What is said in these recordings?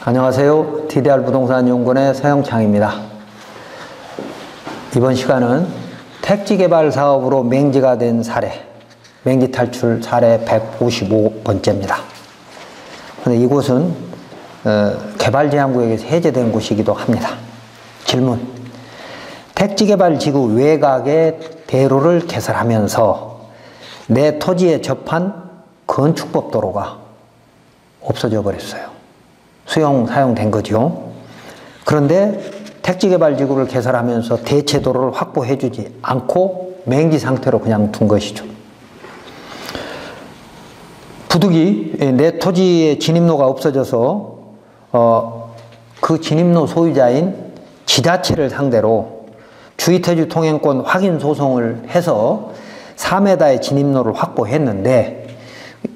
안녕하세요. TDR 부동산 연구원의 서영창입니다. 이번 시간은 택지 개발 사업으로 맹지가 된 사례, 맹지 탈출 사례 155번째입니다. 근데 이곳은 개발 제한구역에서 해제된 곳이기도 합니다. 질문: 택지 개발 지구 외곽에 대로를 개설하면서 내 토지에 접한 건축법 도로가 없어져 버렸어요. 사용된 거죠. 그런데 택지개발지구를 개설하면서 대체도로를 확보해주지 않고 맹지 상태로 그냥 둔 것이죠. 부득이 내 토지의 진입로가 없어져서 그 진입로 소유자인 지자체를 상대로 주의토지 통행권 확인 소송을 해서 4m의 진입로를 확보했는데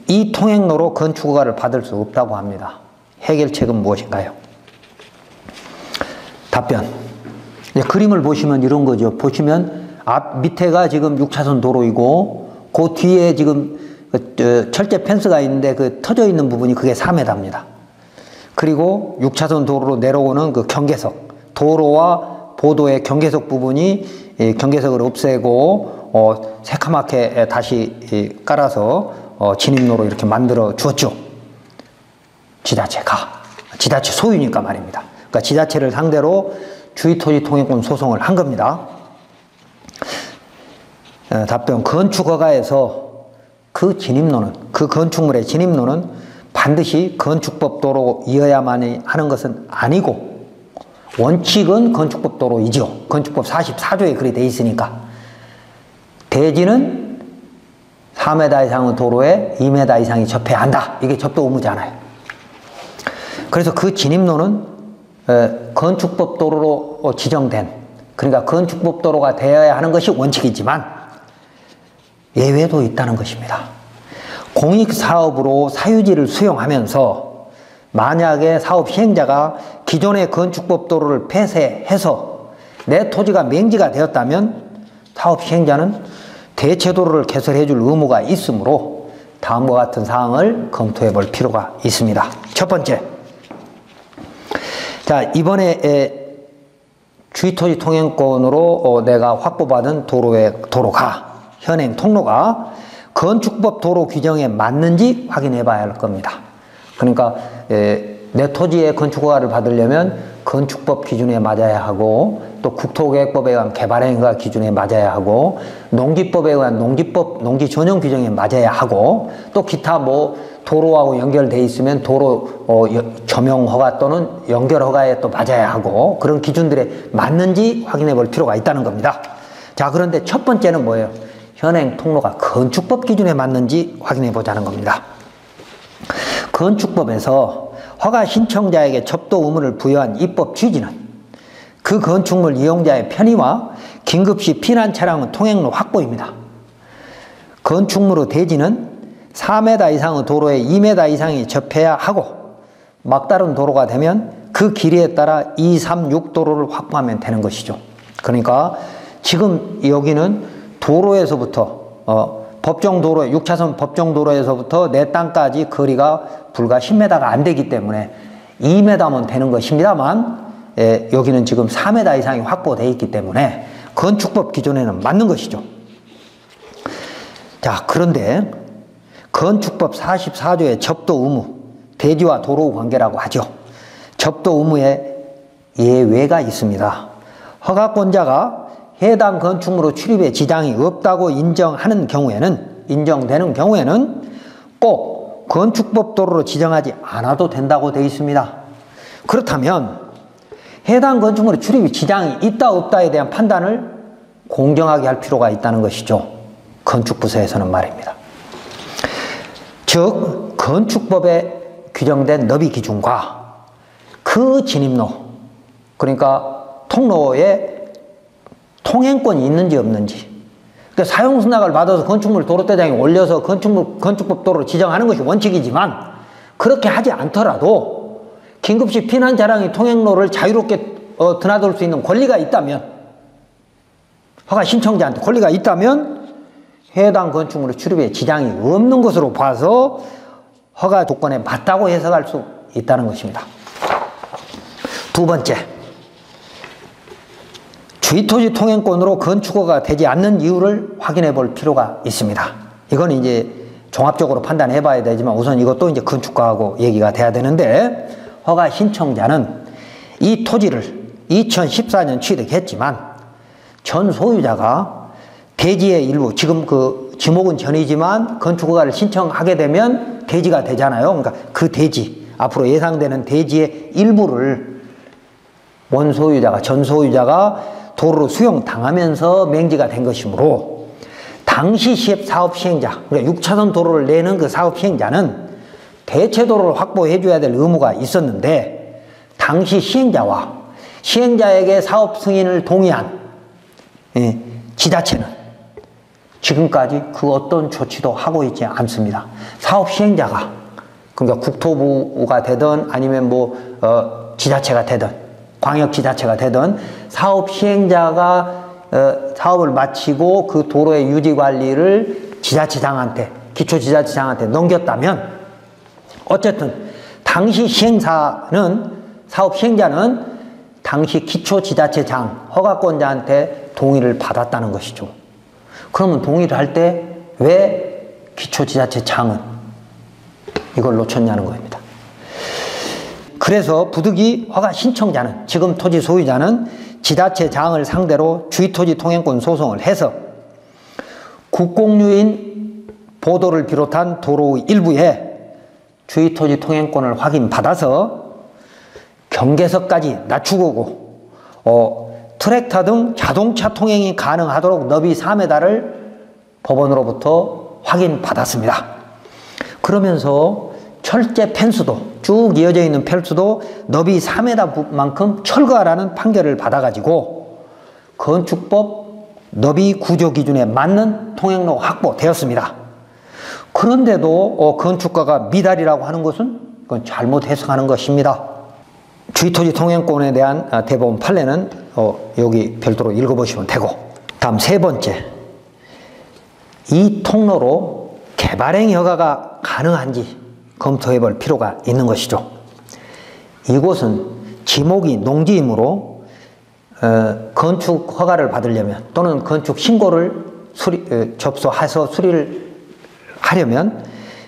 이 통행로로 건축허가를 받을 수 없다고 합니다. 해결책은 무엇인가요? 답변. 그림을 보시면 이런 거죠. 보시면 밑에가 지금 6차선 도로이고 그 뒤에 지금 철제 펜스가 있는데 그 터져 있는 부분이 그게 4m입니다. 그리고 6차선 도로로 내려오는 그 경계석, 도로와 보도의 경계석 부분이 경계석을 없애고 새카맣게 다시 깔아서 진입로로 이렇게 만들어 주었죠. 지자체 소유니까 말입니다. 그러니까 지자체를 상대로 주의토지 통행권 소송을 한 겁니다. 답변: 건축허가에서 그 진입로는, 그 건축물의 진입로는 반드시 건축법 도로이어야만 하는 것은 아니고 원칙은 건축법 도로이죠. 건축법 44조에 그리 돼 있으니까 대지는 4m 이상의 도로에 2m 이상이 접해야 한다. 이게 접도 의무잖아요. 그래서 그 진입로는 건축법 도로로 지정된, 그러니까 건축법 도로가 되어야 하는 것이 원칙이지만 예외도 있다는 것입니다. 공익사업으로 사유지를 수용하면서 만약에 사업 시행자가 기존의 건축법 도로를 폐쇄해서 내 토지가 맹지가 되었다면 사업 시행자는 대체도로를 개설해 줄 의무가 있으므로 다음과 같은 사항을 검토해 볼 필요가 있습니다. 첫 번째, 자, 이번에 주의토지 통행권으로 내가 확보받은 도로가, 현행 통로가 건축법 도로 규정에 맞는지 확인해 봐야 할 겁니다. 그러니까 내 토지에 건축허가를 받으려면 건축법 기준에 맞아야 하고, 또 국토계획법에 의한 개발행위가 기준에 맞아야 하고, 농지법에 의한 농지 전용 규정에 맞아야 하고, 또 기타 도로하고 연결돼 있으면 도로 겸용허가 또는 연결허가에 또 맞아야 하고, 그런 기준들에 맞는지 확인해 볼 필요가 있다는 겁니다. 자, 그런데 첫 번째는 뭐예요? 현행 통로가 건축법 기준에 맞는지 확인해 보자는 겁니다. 건축법에서 허가 신청자에게 접도 의무를 부여한 입법 취지는 그 건축물 이용자의 편의와 긴급시 피난 차량 통행로 확보입니다. 건축물의 대지는 4m 이상의 도로에 2m 이상이 접해야 하고, 막다른 도로가 되면 그 길이에 따라 2, 3, 6도로를 확보하면 되는 것이죠. 그러니까 지금 여기는 도로에서부터 법정도로, 6차선 법정도로에서부터 내 땅까지 거리가 불과 10m가 안 되기 때문에 2m면 되는 것입니다만, 여기는 지금 4m 이상이 확보되어 있기 때문에 건축법 기준에는 맞는 것이죠. 자, 그런데 건축법 44조의 접도 의무, 대지와 도로 관계라고 하죠. 접도 의무에 예외가 있습니다. 허가권자가 해당 건축물의 출입에 지장이 없다고 인정되는 경우에는 꼭 건축법 도로로 지정하지 않아도 된다고 되어 있습니다. 그렇다면 해당 건축물의 출입에 지장이 있다 없다에 대한 판단을 공정하게 할 필요가 있다는 것이죠. 건축부서에서는 말입니다. 즉, 건축법에 규정된 너비 기준과 그 진입로, 그러니까 통로에 통행권이 있는지 없는지, 그러니까 사용승낙을 받아서 건축물 도로대장에 올려서 건축법 도로를 지정하는 것이 원칙이지만, 그렇게 하지 않더라도 긴급시 피난 차량이 통행로를 자유롭게 드나들 수 있는 권리가 있다면, 허가 신청자한테 권리가 있다면 해당 건축물의 출입에 지장이 없는 것으로 봐서 허가 조건에 맞다고 해석할 수 있다는 것입니다. 두 번째, 주의토지 통행권으로 건축허가가 되지 않는 이유를 확인해 볼 필요가 있습니다. 이건 이제 종합적으로 판단해 봐야 되지만 우선 이것도 이제 건축가하고 얘기가 돼야 되는데, 허가 신청자는 이 토지를 2014년 취득했지만 전 소유자가 대지의 일부, 지금 그 지목은 전이지만 건축허가를 신청하게 되면 대지가 되잖아요. 그러니까 그 대지, 앞으로 예상되는 대지의 일부를 원소유자가, 전 소유자가 도로로 수용당하면서 맹지가 된 것이므로 당시 사업 시행자, 그러니까 6차선 도로를 내는 그 사업 시행자는 대체도로를 확보해 줘야 될 의무가 있었는데, 당시 시행자와 시행자에게 사업 승인을 동의한 지자체는 지금까지 그 어떤 조치도 하고 있지 않습니다. 사업 시행자가, 그러니까 국토부가 되든 아니면 지자체가 되든 광역지자체가 되든 사업 시행자가 사업을 마치고 그 도로의 유지 관리를 지자체장한테, 기초지자체장한테 넘겼다면 어쨌든 당시 시행사는, 사업 시행자는 당시 기초지자체장, 허가권자한테 동의를 받았다는 것이죠. 그러면 동의를 할 때 왜 기초지자체장은 이걸 놓쳤냐는 겁니다. 그래서 부득이 허가 신청자는, 지금 토지 소유자는 지자체장을 상대로 주의토지 통행권 소송을 해서 국공유인 보도를 비롯한 도로의 일부에 주의토지 통행권을 확인받아서 경계석까지 낮추고 트랙터 등 자동차 통행이 가능하도록 너비 4m를 법원으로부터 확인받았습니다. 그러면서 철제 펜스도, 쭉 이어져 있는 펜스도 너비 4m만큼 철거하라는 판결을 받아가지고 건축법 너비 구조 기준에 맞는 통행로 확보되었습니다. 그런데도 건축가가 미달이라고 하는 것은 그건 잘못 해석하는 것입니다. 주의토지 통행권에 대한 대법원 판례는 여기 별도로 읽어보시면 되고, 다음 세 번째, 이 통로로 개발행위 허가가 가능한지 검토해 볼 필요가 있는 것이죠. 이곳은 지목이 농지이므로 건축 허가를 받으려면, 또는 건축 신고를 접수해서 수리를 하려면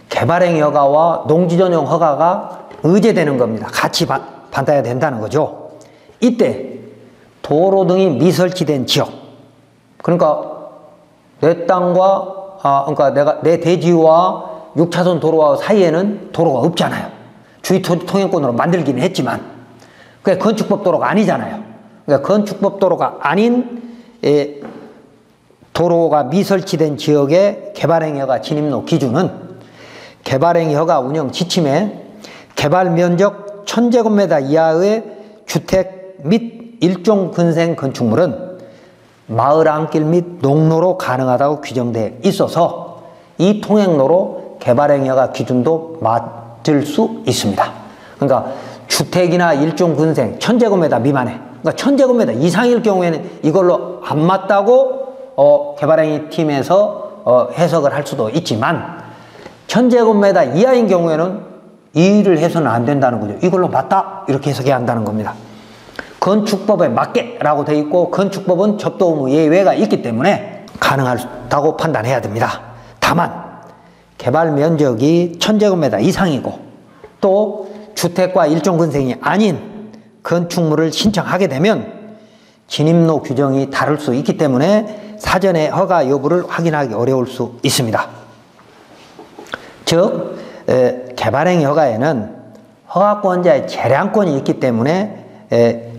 개발행위 허가와 농지 전용 허가가 의제되는 겁니다. 같이 받아야 된다는 거죠. 이때 도로 등이 미설치된 지역, 그러니까 내 땅과 그러니까 내 대지와 6차선 도로와 사이에는 도로가 없잖아요. 주의토지 통행권으로 만들기는 했지만 그게 건축법 도로가 아니잖아요. 그러니까 건축법 도로가 아닌 도로가 미설치된 지역의 개발행위 허가 진입로 기준은 개발행위 허가 운영 지침에 개발 면적 1000제곱미터 이하의 주택 및 일종 근생 건축물은 마을 안길 및 농로로 가능하다고 규정되어 있어서 이 통행로로 개발행위 허가 기준도 맞을 수 있습니다. 그러니까 주택이나 일종 근생 1000제곱미터 미만에, 그러니까 1000제곱미터 이상일 경우에는 이걸로 안 맞다고 개발행위 팀에서 해석을 할 수도 있지만 1000제곱미터 이하인 경우에는 이 일을 해서는 안 된다는 거죠. 이걸로 맞다 이렇게 해석해야 한다는 겁니다. 건축법에 맞게 라고 되어 있고 건축법은 접도 의무 예외가 있기 때문에 가능하다고 판단해야 됩니다. 다만 개발 면적이 1000제곱미터 이상이고 또 주택과 일종 근생이 아닌 건축물을 신청하게 되면 진입로 규정이 다를 수 있기 때문에 사전에 허가 여부를 확인하기 어려울 수 있습니다. 즉 개발행위 허가에는 허가권자의 재량권이 있기 때문에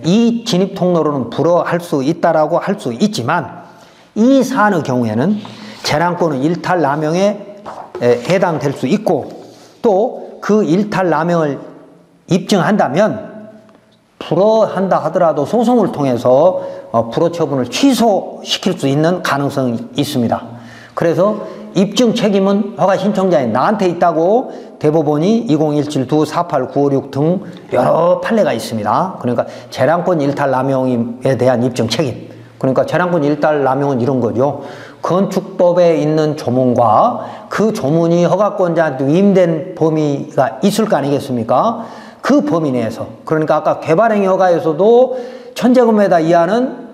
이 진입 통로로는 불허할 수 있다라고 할 수 있지만 이 사안의 경우에는 재량권은 일탈 남용에 해당될 수 있고 또 그 일탈 남용을 입증한다면 불허한다 하더라도 소송을 통해서 불허 처분을 취소시킬 수 있는 가능성이 있습니다. 그래서 입증 책임은 허가 신청자인 나한테 있다고 대법원이 2017-248-956 등 여러 판례가 있습니다. 그러니까 재량권 일탈 남용에 대한 입증 책임. 그러니까 재량권 일탈 남용은 이런 거죠. 건축법에 있는 조문과 그 조문이 허가권자한테 위임된 범위가 있을 거 아니겠습니까? 그 범위 내에서, 그러니까 아까 개발행위 허가에서도 1000제곱미터 이하는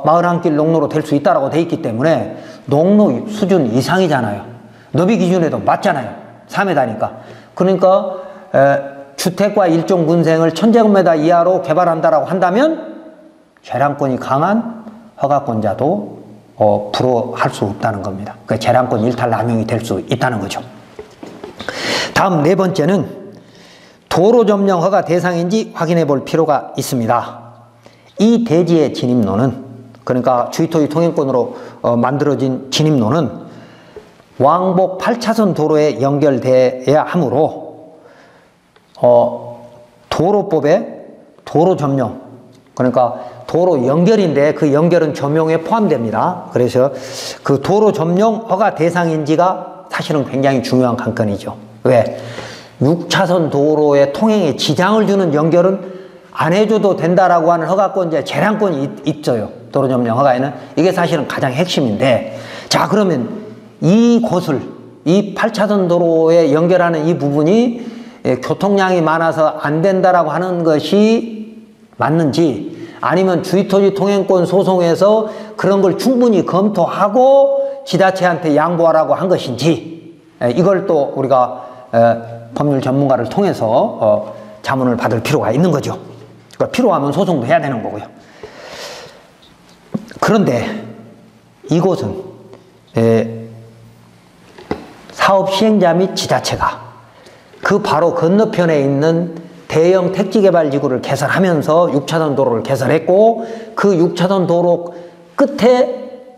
마을 한길 농로로 될 수 있다라고 돼 있기 때문에 농로 수준 이상이잖아요. 너비 기준에도 맞잖아요. 4m니까. 그러니까 주택과 일종 군생을 1000제곱미터 이하로 개발한다라고 한다면 재량권이 강한 허가권자도 불허할 수 없다는 겁니다. 그러니까 재량권 일탈 남용이 될 수 있다는 거죠. 다음 네 번째는 도로 점령 허가 대상인지 확인해 볼 필요가 있습니다. 이 대지의 진입로는, 그러니까 주의토지 통행권으로 만들어진 진입로는 왕복 8차선 도로에 연결돼야 하므로 도로법에 도로 점령, 그러니까 도로 연결인데 그 연결은 점용에 포함됩니다. 그래서 그 도로 점용 허가 대상인지가 사실은 굉장히 중요한 관건이죠. 왜? 6차선 도로의 통행에 지장을 주는 연결은 안 해줘도 된다라고 하는 허가권자의 재량권이 있어요. 도로 점령 허가에는. 이게 사실은 가장 핵심인데, 자, 그러면 이곳을, 이 8차선 도로에 연결하는 이 부분이 교통량이 많아서 안 된다라고 하는 것이 맞는지, 아니면 주의토지 통행권 소송에서 그런 걸 충분히 검토하고 지자체한테 양보하라고 한 것인지, 이걸 또 우리가 법률 전문가를 통해서 자문을 받을 필요가 있는 거죠. 그러니까 필요하면 소송도 해야 되는 거고요. 그런데 이곳은 사업 시행자 및 지자체가 그 바로 건너편에 있는 대형 택지개발지구를 개설하면서 6차선 도로를 개설했고, 그 6차선 도로 끝에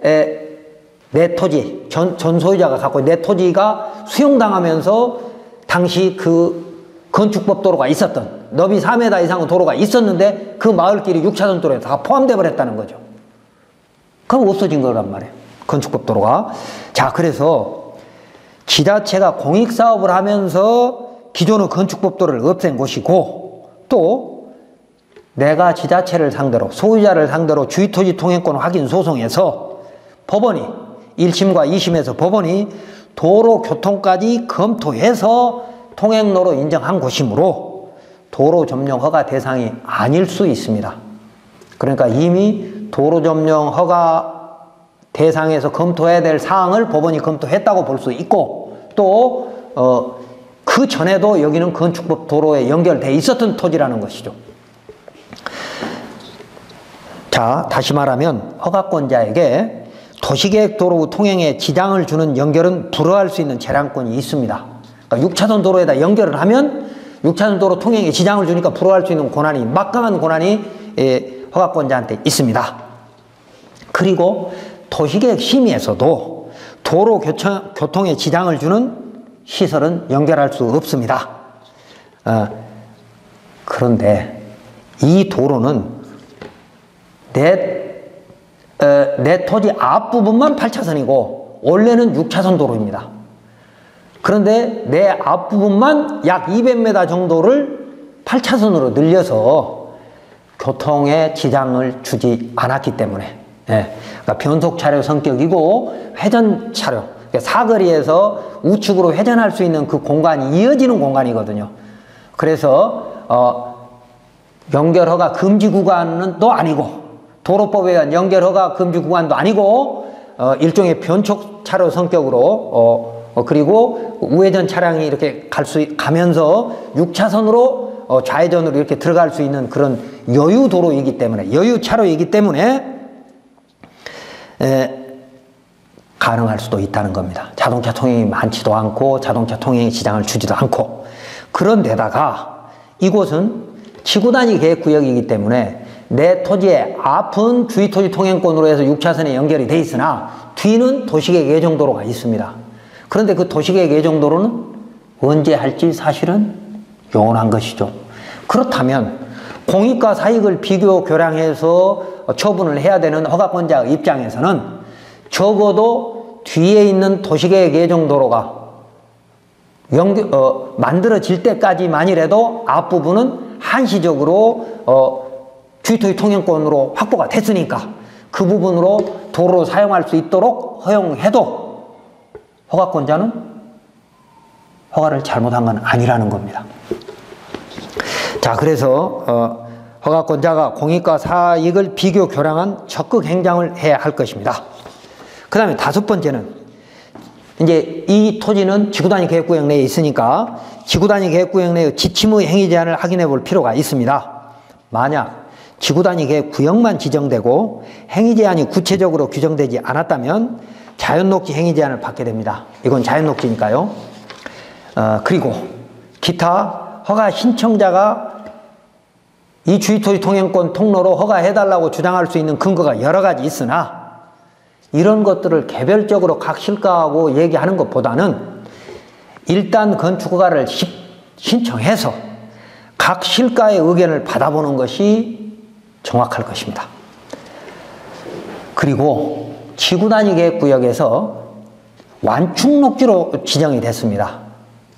내 토지, 전 소유자가 갖고 있는 내 토지가 수용당하면서 당시 그 건축법 도로가 있었던 너비 4m 이상의 도로가 있었는데 그 마을길이 6차선 도로에 다 포함되어 버렸다는 거죠. 그럼 없어진 거란 말이에요. 건축법 도로가. 자, 그래서 지자체가 공익사업을 하면서 기존의 건축법 도로를 없앤 곳이고, 또 내가 지자체를 상대로, 소유자를 상대로 주의토지 통행권 확인 소송에서 법원이 1심과 2심에서 법원이 도로 교통까지 검토해서 통행로로 인정한 곳이므로 도로 점령 허가 대상이 아닐 수 있습니다. 그러니까 이미 도로 점령 허가 대상에서 검토해야 될 사항을 법원이 검토했다고 볼 수 있고, 또 그 전에도 여기는 건축법 도로에 연결돼 있었던 토지라는 것이죠. 자, 다시 말하면 허가권자에게 도시계획도로 통행에 지장을 주는 연결은 불허할 수 있는 재량권이 있습니다. 그러니까 6차선 도로에다 연결을 하면 6차선 도로 통행에 지장을 주니까 불허할 수 있는 권한이, 막강한 권한이 허가권자한테 있습니다. 그리고 도시계획 심의에서도 도로 교통에 지장을 주는 시설은 연결할 수 없습니다. 그런데 이 도로는 내 토지 앞부분만 8차선이고 원래는 6차선 도로입니다. 그런데 내 앞부분만 약 200m 정도를 8차선으로 늘려서 교통에 지장을 주지 않았기 때문에, 그러니까 변속 차로 성격이고 회전 차로, 그러니까 사거리에서 우측으로 회전할 수 있는 그 공간이 이어지는 공간이거든요. 그래서 연결허가 금지 구간은 또 아니고, 도로법에 의한 연결허가 금지 구간도 아니고, 일종의 변속 차로 성격으로 그리고 우회전 차량이 이렇게 가면서 6차선으로 좌회전으로 이렇게 들어갈 수 있는 그런 여유 도로이기 때문에, 여유 차로이기 때문에 가능할 수도 있다는 겁니다. 자동차 통행이 많지도 않고 자동차 통행에 지장을 주지도 않고. 그런데다가 이곳은 지구단위 계획구역이기 때문에 내 토지의 앞은 주의토지 통행권으로 해서 6차선에 연결이 돼 있으나 뒤는 도시계획 예정도로가 있습니다. 그런데 그 도시계획 예정도로는 언제 할지 사실은 요원한 것이죠. 그렇다면 공익과 사익을 비교 교량해서 처분을 해야 되는 허가권자 입장에서는 적어도 뒤에 있는 도시계획 예정도로가 만들어질 때까지만이라도 앞부분은 한시적으로 주의토지 통행권으로 확보가 됐으니까 그 부분으로 도로로 사용할 수 있도록 허용해도 허가권자는 허가를 잘못한 건 아니라는 겁니다. 자, 그래서 허가권자가 공익과 사익을 비교 교량한 적극 행장을 해야 할 것입니다. 그 다음에 다섯 번째는 이제 이 토지는 지구단위 계획구역 내에 있으니까 지구단위 계획구역 내의 지침의 행위 제한을 확인해 볼 필요가 있습니다. 만약 지구단위 계획구역만 지정되고 행위 제한이 구체적으로 규정되지 않았다면 자연녹지 행위 제한을 받게 됩니다. 이건 자연녹지니까요. 그리고 기타 허가 신청자가 이 주위토지 통행권 통로로 허가해달라고 주장할 수 있는 근거가 여러 가지 있으나 이런 것들을 개별적으로 각 실가하고 얘기하는 것보다는 일단 건축허가를 신청해서 각 실가의 의견을 받아보는 것이 정확할 것입니다. 그리고 지구단위 계획구역에서 완충녹지로 지정이 됐습니다.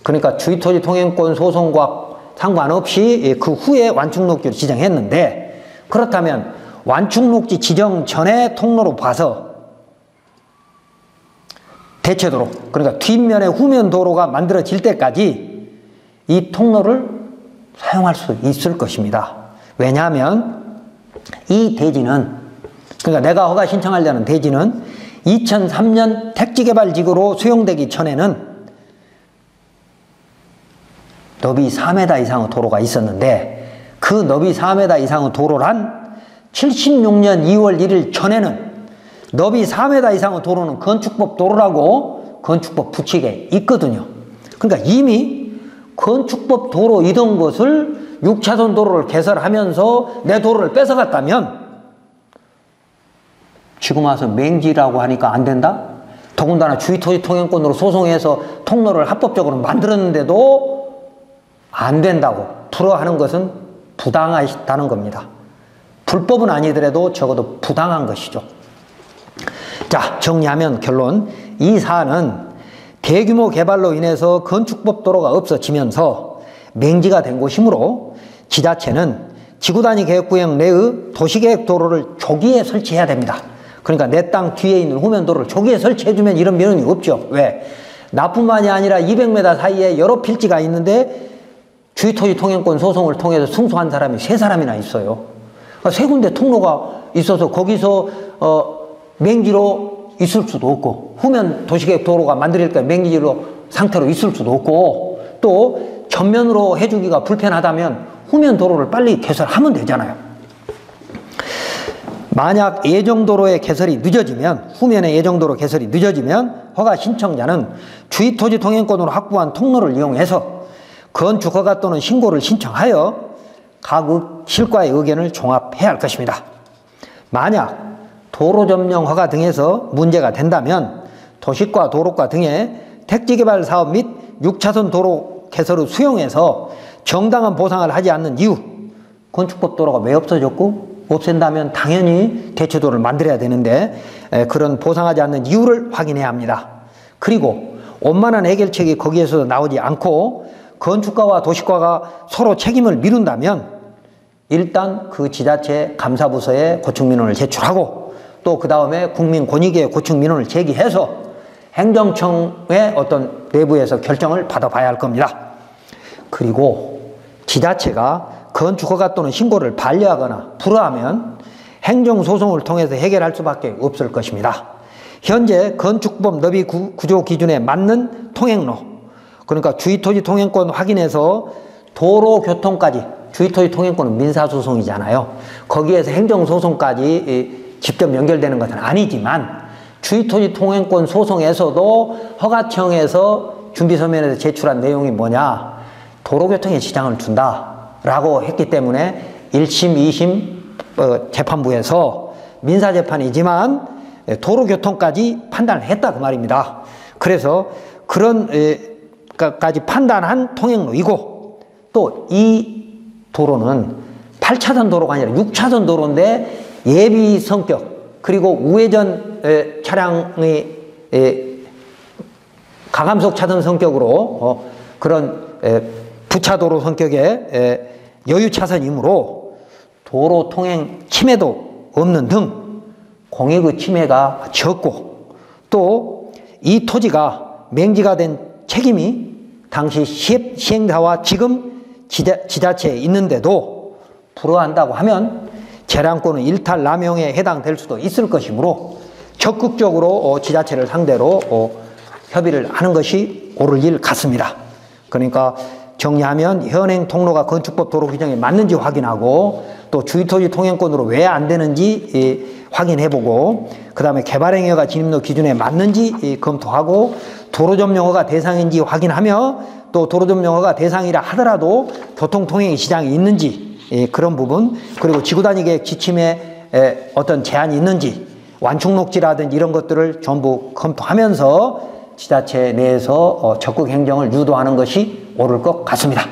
그러니까 주위토지 통행권 소송과 상관없이 그 후에 완충녹지로 지정했는데, 그렇다면 완충녹지 지정 전에 통로로 봐서 대체도로, 그러니까 뒷면에 후면 도로가 만들어질 때까지 이 통로를 사용할 수 있을 것입니다. 왜냐하면 이 대지는, 그러니까 내가 허가 신청하려는 대지는 2003년 택지개발지구로 수용되기 전에는 너비 4m 이상의 도로가 있었는데, 그 너비 4m 이상의 도로란 76년 2월 1일 전에는 너비 4m 이상의 도로는 건축법 도로라고 건축법 부칙에 있거든요. 그러니까 이미 건축법 도로이던 것을 6차선 도로를 개설하면서 내 도로를 뺏어갔다면 지금 와서 맹지라고 하니까 안 된다? 더군다나 주위토지 통행권으로 소송해서 통로를 합법적으로 만들었는데도 안 된다고 불허하는 것은 부당하다는 겁니다. 불법은 아니더라도 적어도 부당한 것이죠. 자, 정리하면 결론. 이 사안은 대규모 개발로 인해서 건축법 도로가 없어지면서 맹지가 된 곳이므로 지자체는 지구단위 계획구역 내의 도시계획 도로를 조기에 설치해야 됩니다. 그러니까 내 땅 뒤에 있는 후면도로를 조기에 설치해주면 이런 면허이 없죠. 왜? 나뿐만이 아니라 200m 사이에 여러 필지가 있는데 주위토지 통행권 소송을 통해서 승소한 사람이 3사람이나 있어요. 그러니까 3군데 통로가 있어서 거기서 맹지로 있을 수도 없고, 후면 도시계획 도로가 만들니까 맹지로 상태로 있을 수도 없고, 또 전면으로 해주기가 불편하다면 후면 도로를 빨리 개설하면 되잖아요. 만약 예정도로의 개설이 늦어지면, 후면의 예정도로 개설이 늦어지면 허가 신청자는 주위토지 통행권으로 확보한 통로를 이용해서 건축허가 또는 신고를 신청하여 각 실과의 의견을 종합해야 할 것입니다. 만약 도로점령 허가 등에서 문제가 된다면 도시과 도로과 등의 택지개발 사업 및 6차선 도로 개설을 수용해서 정당한 보상을 하지 않는 이유, 건축법 도로가 왜 없어졌고 없앤다면 당연히 대체도를 만들어야 되는데 그런 보상하지 않는 이유를 확인해야 합니다. 그리고 원만한 해결책이 거기에서 나오지 않고 건축가와 도시과가 서로 책임을 미룬다면 일단 그 지자체 감사부서에 고충민원을 제출하고 또 그 다음에 국민권익위에 고충민원을 제기해서 행정청의 어떤 내부에서 결정을 받아봐야 할 겁니다. 그리고 지자체가 건축허가 또는 신고를 반려하거나 불허하면 행정소송을 통해서 해결할 수밖에 없을 것입니다. 현재 건축법 너비 구조 기준에 맞는 통행로, 그러니까 주위토지 통행권 확인해서 도로교통까지, 주위토지 통행권은 민사소송이잖아요. 거기에서 행정소송까지 직접 연결되는 것은 아니지만 주위토지 통행권 소송에서도 허가청에서 준비서면에서 제출한 내용이 뭐냐, 도로교통에 지장을 준다라고 했기 때문에 1심, 2심 재판부에서 민사재판이지만 도로교통까지 판단을 했다 그 말입니다. 그래서 그런 까지 판단한 통행로이고, 또 이 도로는 8차선 도로가 아니라 6차선 도로인데 예비 성격, 그리고 우회전 차량의 가감속 차선 성격으로 그런 부차도로 성격의 여유 차선이므로 도로 통행 침해도 없는 등 공익의 침해가 적고, 또 이 토지가 맹지가 된 책임이 당시 시행사와 지금 지자체에 있는데도 불허한다고 하면 재량권은 일탈남용에 해당될 수도 있을 것이므로 적극적으로 지자체를 상대로 협의를 하는 것이 옳을 일 같습니다. 그러니까 정리하면 현행 통로가 건축법 도로 규정에 맞는지 확인하고 또 주유토지 통행권으로 왜 안 되는지 확인해보고 그 다음에 개발행위가 진입로 기준에 맞는지 검토하고 도로점용허가 대상인지 확인하며 또 도로점용허가 대상이라 하더라도 교통통행 시장이 있는지 그런 부분 그리고 지구단위계획 지침에 어떤 제한이 있는지 완충녹지라든지 이런 것들을 전부 검토하면서 지자체 내에서 적극 행정을 유도하는 것이 옳을 것 같습니다.